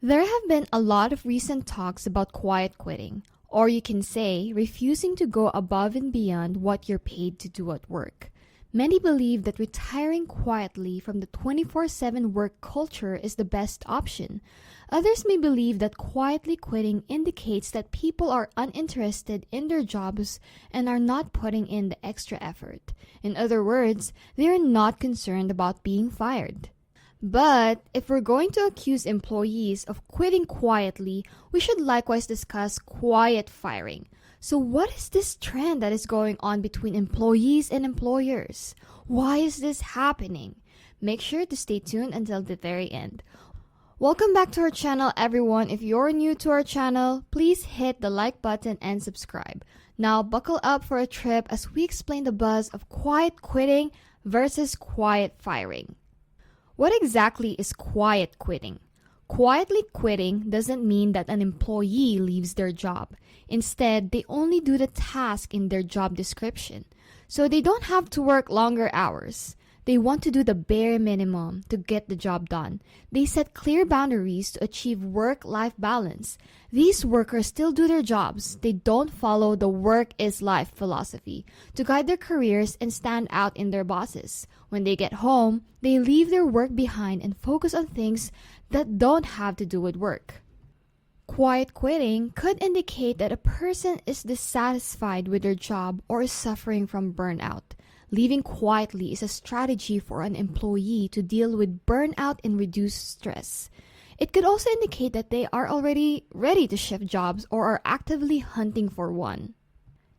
There have been a lot of recent talks about quiet quitting, or you can say refusing to go above and beyond what you're paid to do at work. Many believe that retiring quietly from the 24/7 work culture is the best option. Others may believe that quietly quitting indicates that people are uninterested in their jobs and are not putting in the extra effort. In other words, they are not concerned about being fired. But if we're going to accuse employees of quitting quietly, we should likewise discuss quiet firing. So what is this trend that is going on between employees and employers? Why is this happening? Make sure to stay tuned until the very end. Welcome back to our channel, everyone. If you're new to our channel, please hit the like button and subscribe. Now buckle up for a trip as we explain the buzz of quiet quitting versus quiet firing. What exactly is quiet quitting? Quietly quitting doesn't mean that an employee leaves their job. Instead, they only do the task in their job description. So they don't have to work longer hours. They want to do the bare minimum to get the job done. They set clear boundaries to achieve work-life balance. These workers still do their jobs. They don't follow the work is life philosophy to guide their careers and stand out in their bosses. When they get home, they leave their work behind and focus on things that don't have to do with work. Quiet quitting could indicate that a person is dissatisfied with their job or is suffering from burnout. Leaving quietly is a strategy for an employee to deal with burnout and reduce stress. It could also indicate that they are already ready to shift jobs or are actively hunting for one.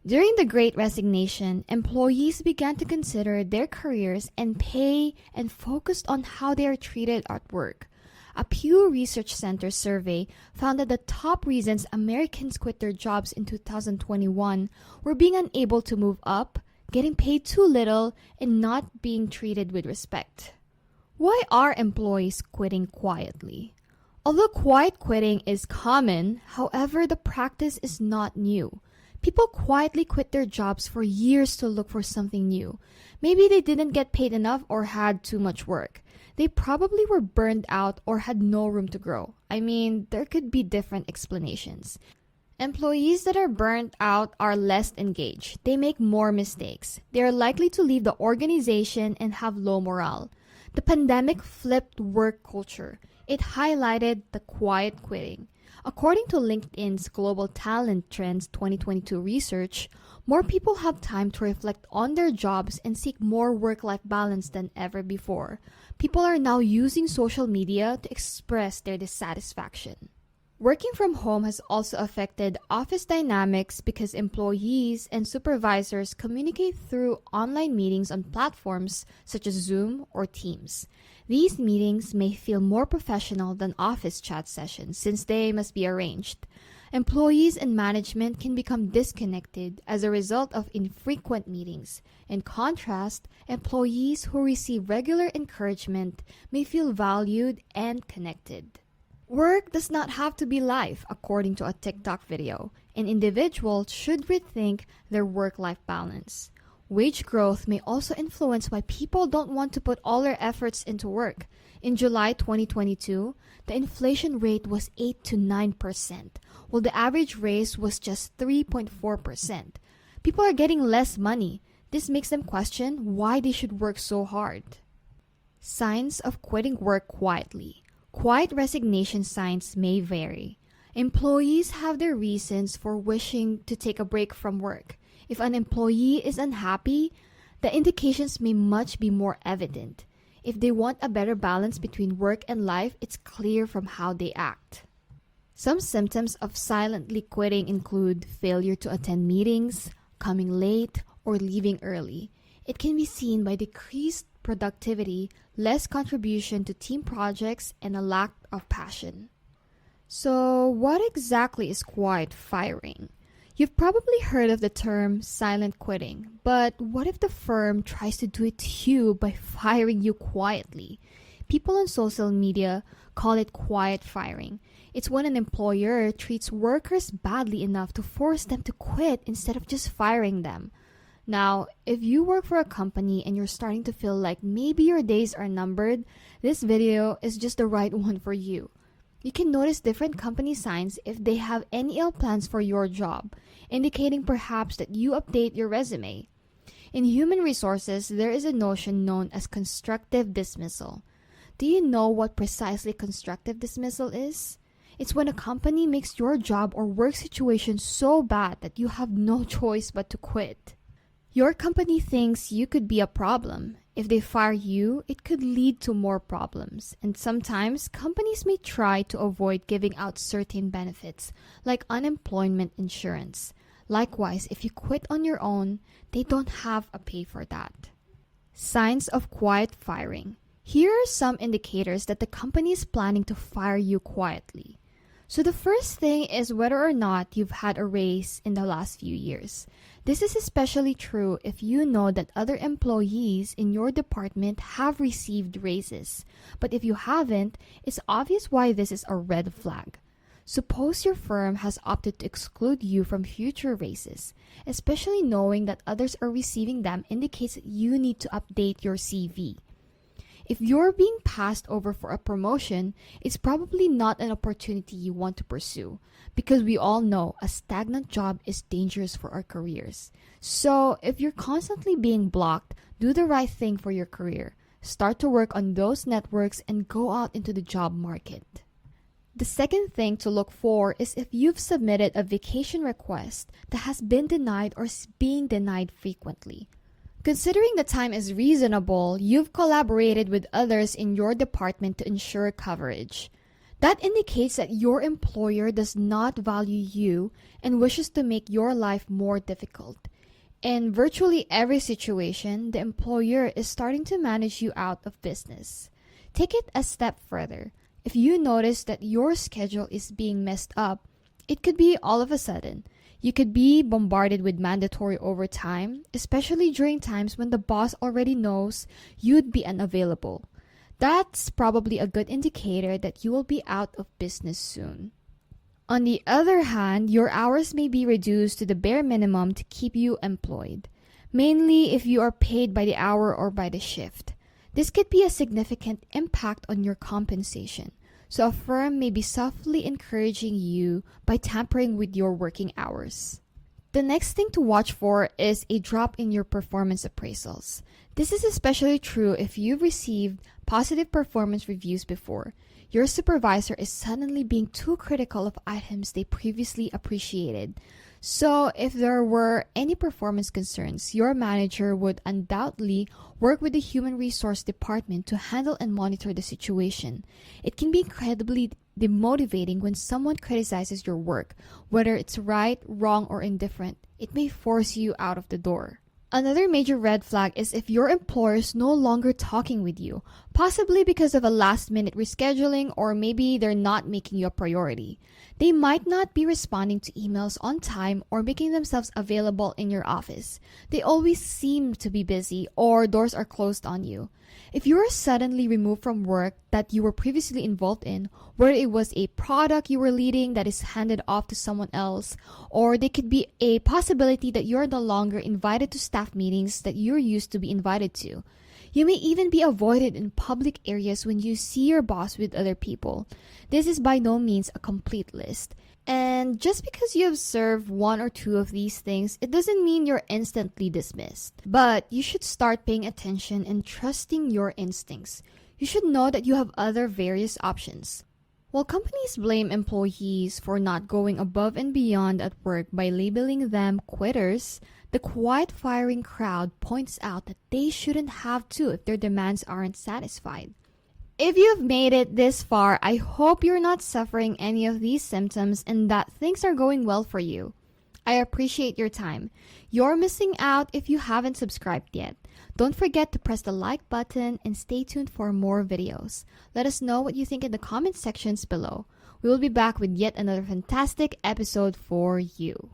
During the Great Resignation, employees began to consider their careers and pay and focused on how they are treated at work. A Pew Research Center survey found that the top reasons Americans quit their jobs in 2021 were being unable to move up, getting paid too little, and not being treated with respect. Why are employees quitting quietly? Although quiet quitting is common, however, the practice is not new. People quietly quit their jobs for years to look for something new. Maybe they didn't get paid enough or had too much work. They probably were burned out or had no room to grow. I mean, there could be different explanations. Employees that are burnt out are less engaged. They make more mistakes. They are likely to leave the organization and have low morale. The pandemic flipped work culture. It highlighted the quiet quitting. According to LinkedIn's Global Talent Trends 2022 research, more people have time to reflect on their jobs and seek more work-life balance than ever before. People are now using social media to express their dissatisfaction. Working from home has also affected office dynamics because employees and supervisors communicate through online meetings on platforms such as Zoom or Teams. These meetings may feel more professional than office chat sessions since they must be arranged. Employees and management can become disconnected as a result of infrequent meetings. In contrast, employees who receive regular encouragement may feel valued and connected. Work does not have to be life, according to a TikTok video. An individual should rethink their work-life balance. Wage growth may also influence why people don't want to put all their efforts into work. In July 2022, the inflation rate was 8 to 9%, while the average raise was just 3.4%. People are getting less money. This makes them question why they should work so hard. Signs of quitting work quietly. Quiet resignation signs may vary. Employees have their reasons for wishing to take a break from work. If an employee is unhappy, the indications may much be more evident. If they want a better balance between work and life, it's clear from how they act. Some symptoms of silently quitting include failure to attend meetings, coming late, or leaving early. It can be seen by decreased productivity, less contribution to team projects, and a lack of passion. So, what exactly is quiet firing? You've probably heard of the term silent quitting, but what if the firm tries to do it to you by firing you quietly? People on social media call it quiet firing. It's when an employer treats workers badly enough to force them to quit instead of just firing them. Now, if you work for a company and you're starting to feel like maybe your days are numbered, this video is just the right one for you. You can notice different company signs if they have any ill plans for your job, indicating perhaps that you update your resume. In human resources, there is a notion known as constructive dismissal. Do you know what precisely constructive dismissal is? It's when a company makes your job or work situation so bad that you have no choice but to quit. Your company thinks you could be a problem. If they fire you, it could lead to more problems. And sometimes, companies may try to avoid giving out certain benefits, like unemployment insurance. Likewise, if you quit on your own, they don't have a pay for that. Signs of quiet firing. Here are some indicators that the company is planning to fire you quietly. So the first thing is whether or not you've had a raise in the last few years. This is especially true if you know that other employees in your department have received raises. But if you haven't, it's obvious why this is a red flag. Suppose your firm has opted to exclude you from future raises. Especially knowing that others are receiving them indicates that you need to update your CV. If you're being passed over for a promotion, it's probably not an opportunity you want to pursue, because we all know a stagnant job is dangerous for our careers. So, if you're constantly being blocked, do the right thing for your career. Start to work on those networks and go out into the job market. The second thing to look for is if you've submitted a vacation request that has been denied or is being denied frequently. Considering the time is reasonable, you've collaborated with others in your department to ensure coverage. That indicates that your employer does not value you and wishes to make your life more difficult. In virtually every situation, the employer is starting to manage you out of business. Take it a step further. If you notice that your schedule is being messed up, it could be all of a sudden. You could be bombarded with mandatory overtime, especially during times when the boss already knows you'd be unavailable. That's probably a good indicator that you will be out of business soon. On the other hand, your hours may be reduced to the bare minimum to keep you employed, mainly if you are paid by the hour or by the shift. This could be a significant impact on your compensation. So a firm may be softly encouraging you by tampering with your working hours. The next thing to watch for is a drop in your performance appraisals. This is especially true if you've received positive performance reviews before. Your supervisor is suddenly being too critical of items they previously appreciated. So if there were any performance concerns, your manager would undoubtedly work with the human resource department to handle and monitor the situation. It can be incredibly demotivating when someone criticizes your work, whether it's right, wrong, or indifferent. It may force you out of the door. Another major red flag is if your employer is no longer talking with you, possibly because of a last-minute rescheduling or maybe they're not making you a priority. They might not be responding to emails on time or making themselves available in your office. They always seem to be busy or doors are closed on you. If you are suddenly removed from work that you were previously involved in, whether it was a product you were leading that is handed off to someone else, or there could be a possibility that you are no longer invited to staff meetings that you're used to be invited to. You may even be avoided in public areas when you see your boss with other people. This is by no means a complete list. And just because you observe one or two of these things, it doesn't mean you're instantly dismissed. But you should start paying attention and trusting your instincts. You should know that you have other various options. While companies blame employees for not going above and beyond at work by labeling them quitters, the quiet firing crowd points out that they shouldn't have to if their demands aren't satisfied. If you've made it this far, I hope you're not suffering any of these symptoms and that things are going well for you. I appreciate your time. You're missing out if you haven't subscribed yet. Don't forget to press the like button and stay tuned for more videos. Let us know what you think in the comment sections below. We will be back with yet another fantastic episode for you.